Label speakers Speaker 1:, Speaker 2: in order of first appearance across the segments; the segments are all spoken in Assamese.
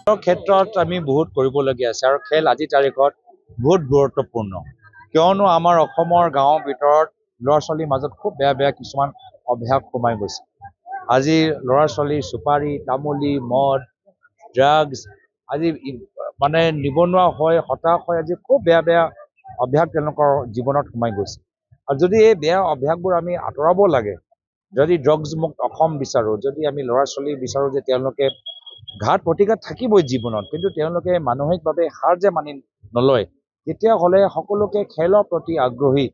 Speaker 1: ক্ষেত্ৰত আমি বহুত কৰিবলগীয়া আছে আৰু খেল আজিৰ তাৰিখত বহুত গুৰুত্বপূৰ্ণ কিয়নো আমাৰ অসমৰ গাঁৱৰ ভিতৰত ল'ৰা ছোৱালীৰ মাজত খুব বেয়া কিছুমান অভ্যাস সোমাই গৈছে। আজি ল'ৰা ছোৱালী চুপাৰী তামুলী মদ ড্ৰাগছ আজি মানে নিবনুৱা হৈ হতাশ হৈ আজি খুব বেয়া অভ্যাস তেওঁলোকৰ জীৱনত সোমাই গৈছে। আৰু যদি এই বেয়া অভ্যাসবোৰ আমি আঁতৰাব লাগে, যদি ড্ৰাগছ মুক্ত অসম বিচাৰোঁ, যদি আমি ল'ৰা ছোৱালী বিচাৰোঁ যে তেওঁলোকে ঘাত প্ৰতিঘাত থাকিবই জীৱনত, কিন্তু তেওঁলোকে মানসিকভাৱে হাৰ যে মানি নলয়, তেতিয়াহ'লে সকলোকে খেলৰ প্ৰতি আগ্ৰহী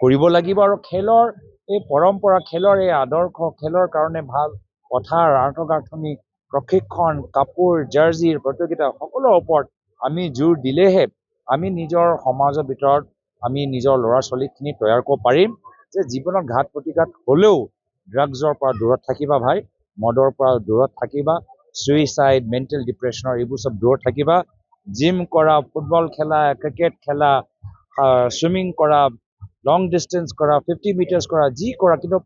Speaker 1: কৰিব লাগিব। আৰু খেলৰ এই পৰম্পৰা, খেলৰ এই আদৰ্শ, খেলৰ কাৰণে ভাল পথাৰ আন্তঃগাঁথনি প্ৰশিক্ষণ কাপোৰ জাৰ্জিৰ প্ৰতিযোগিতা সকলোৰ ওপৰত আমি জোৰ দিলেহে আমি নিজৰ সমাজৰ ভিতৰত আমি নিজৰ ল'ৰা ছোৱালীখিনি তৈয়াৰ কৰিব পাৰিম যে জীৱনত ঘাত প্ৰতিঘাত হ'লেও ড্ৰাগছৰ পৰা দূৰত থাকিবা ভাই, মদৰ পৰা দূৰত থাকিবা, ছুইচাইড মেণ্টেল ডিপ্ৰেশ্যনৰ এইবোৰ চব দূৰত থাকিবা, জিম কৰা, ফুটবল খেলা, ক্ৰিকেট খেলা, ছুইমিং কৰা, লং ডিষ্টেঞ্চ কৰা, 50 মিটাৰ্ছ কৰা, যি কৰা, কিন্তু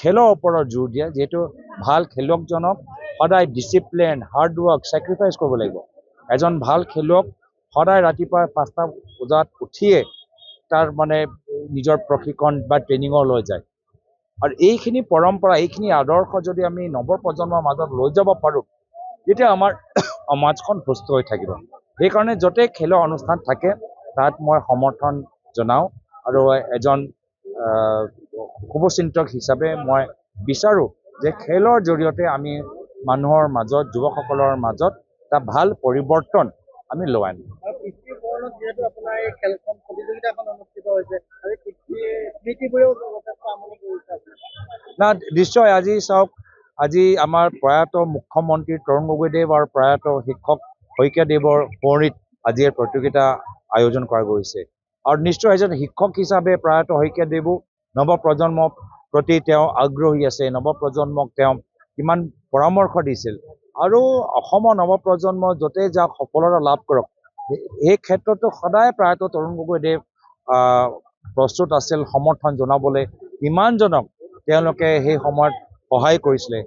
Speaker 1: খেলৰ ওপৰত জোৰ দিয়া। যিহেতু ভাল খেলুৱৈজনক সদায় ডিচিপ্লিন হাৰ্ডৱৰ্ক ছেক্ৰিফাইচ কৰিব লাগিব। এজন ভাল খেলুৱৈক সদায় ৰাতিপুৱা 5টা বজাত উঠিয়ে তাৰ মানে নিজৰ প্ৰশিক্ষণ বা ট্ৰেইনিঙলৈ যায়। আৰু এইখিনি পৰম্পৰা এইখিনি আদৰ্শ যদি আমি নৱপ্ৰজন্মৰ মাজত লৈ যাব পাৰোঁ, তেতিয়া আমাৰ সমাজখন সুস্থ হৈ থাকিব। সেইকাৰণে য'তে খেলৰ অনুষ্ঠান থাকে তাত মই সমৰ্থন জনাওঁ আৰু এজন শুভচিন্তক হিচাপে মই বিচাৰোঁ যে খেলৰ জৰিয়তে আমি মানুহৰ মাজত যুৱকসকলৰ মাজত এটা ভাল পৰিৱৰ্তন আমি লৈ আনিম। না নিশ্চয়, আজি চাওক, আজি আমাৰ প্ৰয়াত মুখ্যমন্ত্ৰী তৰুণ গগৈদেৱ আৰু প্ৰয়াত শিক্ষক শইকীয়াদেৱৰ স্মৃতিত আজি এই প্ৰতিযোগিতা আয়োজন কৰা গৈছে। আৰু নিশ্চয় এজন শিক্ষক হিচাপে প্ৰয়াত শইকীয়াদেৱো নৱপ্ৰজন্মৰ প্ৰতি তেওঁ আগ্ৰহী আছে, নৱপ্ৰজন্মক তেওঁ কিমান পৰামৰ্শ দিছিল। আৰু অসমৰ নৱপ্ৰজন্ম য'তে যাওক সফলতা লাভ কৰক, এই ক্ষেত্ৰতো সদায় প্ৰয়াত তৰুণ গগৈদেৱ প্ৰস্তুত আছিল সমৰ্থন জনাবলৈ। কিমানজনক তেওঁলোকে সেই সময়ত সহায় কৰিছিলে,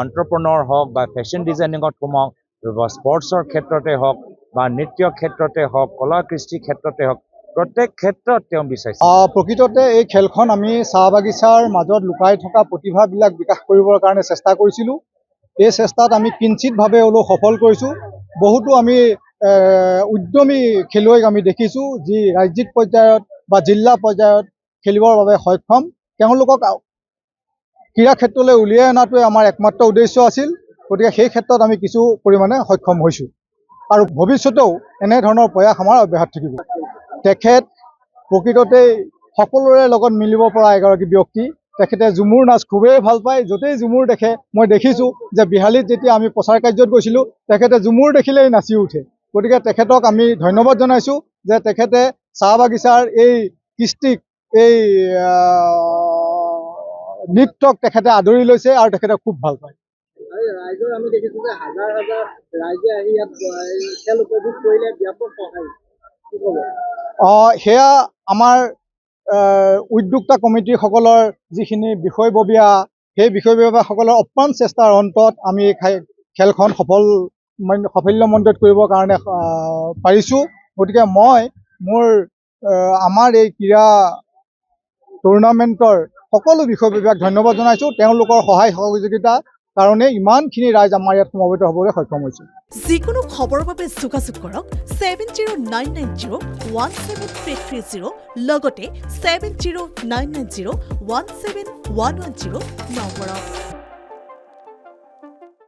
Speaker 1: এণ্টাৰপ্ৰনৰ হওক বা ফেশ্বন ডিজাইনিঙত সোমাওক বা স্পৰ্টছৰ ক্ষেত্ৰতে হওক বা নৃত্য ক্ষেত্ৰতে হওক, কলা কৃষ্টি ক্ষেত্ৰতে হওক, প্ৰত্যেক ক্ষেত্ৰত তেওঁ বিচাৰিছে।
Speaker 2: প্ৰকৃততে এই খেলখন আমি চাহ বাগিচাৰ মাজত লুকাই থকা প্ৰতিভাবিলাক বিকাশ কৰিবৰ কাৰণে চেষ্টা কৰিছিলোঁ। এই চেষ্টাত আমি কিঞ্চিতভাৱে হ'লেও সফল কৰিছোঁ। বহুতো আমি উদ্যমী খেলুৱৈক আমি দেখিছোঁ যি ৰাজ্যিক পৰ্যায়ত বা জিলা পৰ্যায়ত খেলিবৰ বাবে সক্ষম। তেওঁলোকক ক্ৰীড়া ক্ষেত্ৰলৈ উলিয়াই অনাটোৱে আমাৰ একমাত্ৰ উদ্দেশ্য আছিল। গতিকে সেই ক্ষেত্ৰত আমি কিছু পৰিমাণে সক্ষম হৈছোঁ আৰু ভৱিষ্যতেও এনেধৰণৰ প্ৰয়াস আমাৰ অব্যাহত থাকিব। তেখেত প্ৰকৃততেই সকলোৰে লগত মিলিব পৰা এগৰাকী ব্যক্তি। তেখেতে ঝুমুৰ নাচ খুবেই ভাল পায়। য'তেই ঝুমুৰ দেখে, মই দেখিছোঁ যে বিহালীত যেতিয়া আমি প্ৰচাৰ কাৰ্যত গৈছিলোঁ, তেখেতে ঝুমুৰ দেখিলেই নাচি উঠে। গতিকে তেখেতক আমি ধন্যবাদ জনাইছোঁ যে তেখেতে চাহ বাগিচাৰ এই কৃষ্টিক, এই নৃত্যক তেখেতে আদৰি লৈছে আৰু তেখেতে খুব ভাল পায়। ৰাইজৰ আমি দেখিছোঁ যে হাজাৰ হাজাৰ ৰাইজে আহি ইয়াত খেল উপভোগ কৰিলে, ব্যাপক সহায়। সেয়া আমাৰ উদ্যোক্তা কমিটিসকলৰ যিখিনি বিষয়ববীয়া, সেই বিষয়ববীয়াসকলৰ অপ্ৰাণ চেষ্টাৰ অন্তত আমি খেলখন সাফল্যমণ্ডিত কৰিবৰ কাৰণে পাৰিছোঁ। গতিকে মই আমাৰ এই ক্ৰীড়া টুৰ্ণামেণ্টৰ সকলো বিষয়ববীয়াক ধন্যবাদ জনাইছোঁ। তেওঁলোকৰ সহায় সহযোগিতাৰ কাৰণে ইমানখিনি ৰাইজ আমাৰ ইয়াত সমবেত হ'বলৈ সক্ষম হৈছে।
Speaker 3: যিকোনো খবৰৰ বাবে যোগাযোগ কৰক 7099017330 লগতে 7099017110 নম্বৰত।